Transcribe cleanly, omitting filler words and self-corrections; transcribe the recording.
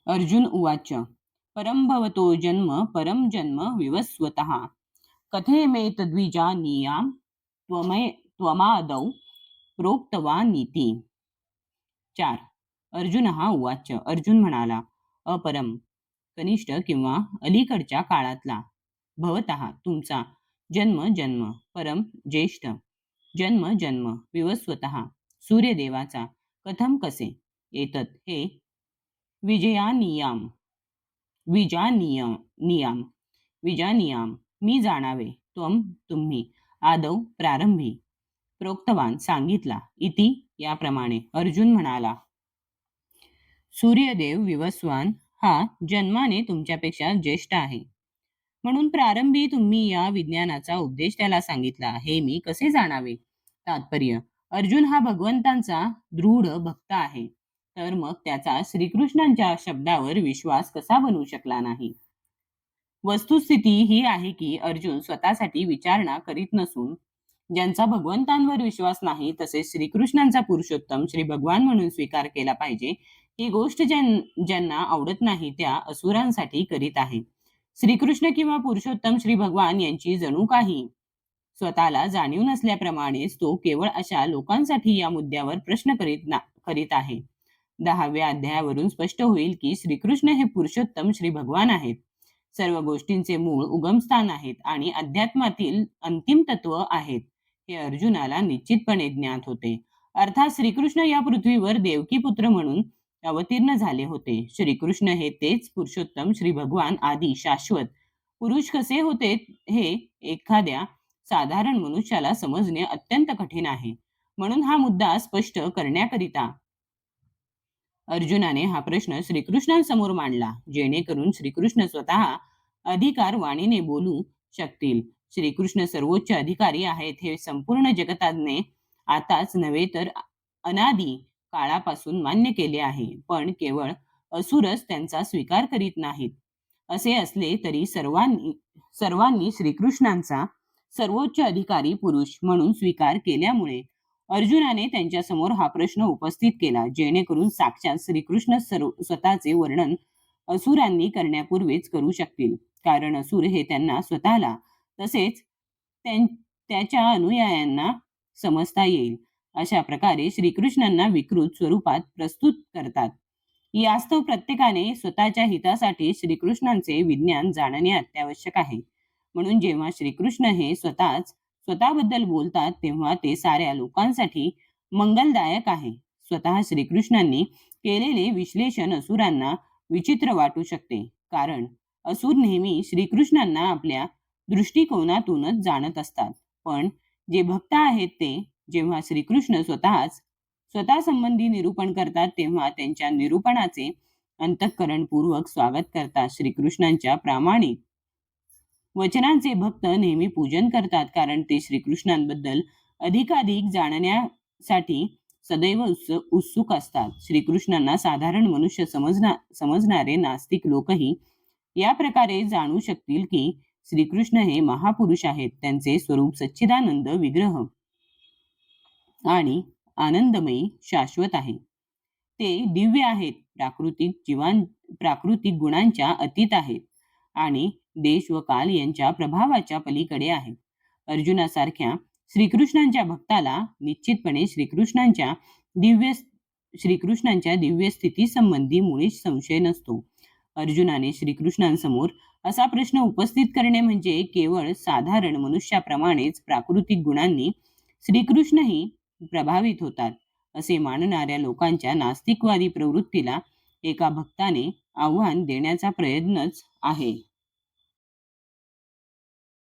अर्जुन उवाच परं भवतो जन्म परं जन्म विवस्वतः कथेमेतद्विजानीयां त्वमादौ प्रोक्तवानिति. 4. अर्जुन उवाच अर्जुन म्हणाला, अपरम कनिष्ठ किंवा अलीकडच्या काळातला, भवतः तुमचा, जन्म जन्म, परम ज्येष्ठ, जन्म जन्म, विवस्वतः सूर्यदेवाचा, कथम कसे, एतत् हे, विजयानियाम विजानियाम विजानियाम मी जाणावे, तुम्ही, आदौ प्रारंभी, प्रोक्तवान सांगितला, इति याप्रमाणे. अर्जुन म्हणाला, सूर्यदेव विवस्वान हा जन्माने तुमच्यापेक्षा ज्येष्ठ आहे, म्हणून प्रारंभी तुम्ही या विज्ञानाचा उपदेश त्याला सांगितला, हे मी कसे जाणावे. तात्पर्य: अर्जुन हा भगवंतांचा दृढ भक्त आहे, तर मग त्याचा श्रीकृष्णांच्या शब्दावर विश्वास कसा बनू शकला नाही. वस्तुस्थिती ही आहे की अर्जुन स्वतःसाठी विचारणा करीत नसून ज्यांचा भगवंतांवर विश्वास नाही, तसेच श्रीकृष्णांचा पुरुषोत्तम श्री भगवान म्हणून स्वीकार केला पाहिजे, ही गोष्ट ज्यांना आवडत नाही त्या असुरांसाठी करीत आहे. श्रीकृष्ण किंवा पुरुषोत्तम श्री भगवान यांची जणू काही स्वतःला जाणीव नसल्याप्रमाणेच तो केवळ अशा लोकांसाठी या मुद्द्यावर प्रश्न करीत आहे. 10व्या अध्यायावरून स्पष्ट होईल की श्रीकृष्ण हे पुरुषोत्तम श्री भगवान आहेत, सर्व गोष्टींचे मूळ उगमस्थान आहेत आणि अध्यात्मातील अंतिम तत्व आहेत, हे अर्जुनाला निश्चितपणे ज्ञात होते. अर्थात श्रीकृष्ण या पृथ्वीवर देवकी पुत्र म्हणून अवतीर्ण झाले होते. श्रीकृष्ण हे तेच पुरुषोत्तम श्री भगवान आदी शाश्वत पुरुष कसे होते हे एखाद्या साधारण मनुष्याला समजणे अत्यंत कठीण आहे. म्हणून हा मुद्दा स्पष्ट करण्याकरिता अर्जुनाने हा प्रश्न श्रीकृष्णांसमोर मांडला, जेणेकरून श्रीकृष्ण स्वतः अधिकार वाणीने बोलू शकतील. श्रीकृष्ण सर्वोच्च अधिकारी आहेत हे संपूर्ण जगताने आताच नव्हे तर अनादी काळापासून मान्य केले आहे, पण केवळ असुरच त्यांचा स्वीकार करीत नाहीत. असे असले तरी सर्वांनी श्रीकृष्णांचा सर्वोच्च अधिकारी पुरुष म्हणून स्वीकार केल्यामुळे अर्जुनाने त्यांच्या समोर हा प्रश्न उपस्थित केला, जेणेकरून साक्षात श्रीकृष्ण स्वतःचे वर्णन असुरांनी करण्यापूर्वीच करू शकतील, कारण असुर हे त्यांना स्वतःला तसेच त्याच्या अनुयायांना समजता येईल अशा प्रकारे श्रीकृष्णांना विकृत स्वरूपात प्रस्तुत करतात. यास्तव प्रत्येकाने स्वतःच्या हितासाठी श्रीकृष्णांचे विज्ञान जाणणे अत्यावश्यक आहे. म्हणून जेव्हा श्रीकृष्ण हे स्वतःबद्दल बोलतात तेव्हा ते साऱ्या लोकांसाठी मंगलदायक आहे. स्वतः श्रीकृष्णांनी केलेले विश्लेषण असुरांना विचित्र वाटू शकते, कारण असुर नेहमी श्रीकृष्णांना आपल्या दृष्टिकोनातूनच जाणत असतात. पण जे भक्त आहेत ते जेव्हा श्रीकृष्ण स्वतः संबंधी निरूपण करतात तेव्हा त्यांच्या निरूपणाचे अंतःकरणपूर्वक स्वागत करतात. श्रीकृष्णांच्या प्रामाणिक वचनांचे भक्त नेहमी पूजन करतात, कारण ते श्रीकृष्णांबद्दल अधिकाधिक जाणण्यासाठी सदैव उत्सुक असतात. श्रीकृष्णांना साधारण मनुष्य समजणारे नास्तिक लोकही या प्रकारे जाणू शकतील की श्रीकृष्ण हे महापुरुष आहेत. त्यांचे स्वरूप सच्चिदानंद विग्रह आणि आनंदमयी शाश्वत आहे. ते दिव्य आहेत, प्राकृतिक गुणांच्या अतीत आहेत आणि देश व काल यांच्या प्रभावाच्या पलीकडे आहेत. अर्जुनासारख्या श्रीकृष्णांच्या भक्ताला निश्चितपणे श्रीकृष्णांच्या दिव्य स्थिती संबंधी मुळीच संशय नसतो. अर्जुनाने श्रीकृष्णांसमोर असा प्रश्न उपस्थित करणे म्हणजे केवळ साधारण मनुष्याप्रमाणेच प्राकृतिक गुणांनी श्रीकृष्णही प्रभावित होतात असे मानणाऱ्या लोकांच्या नास्तिकवादी प्रवृत्तीला एका भक्ताने आव्हान देण्याचा प्रयत्नच आहे.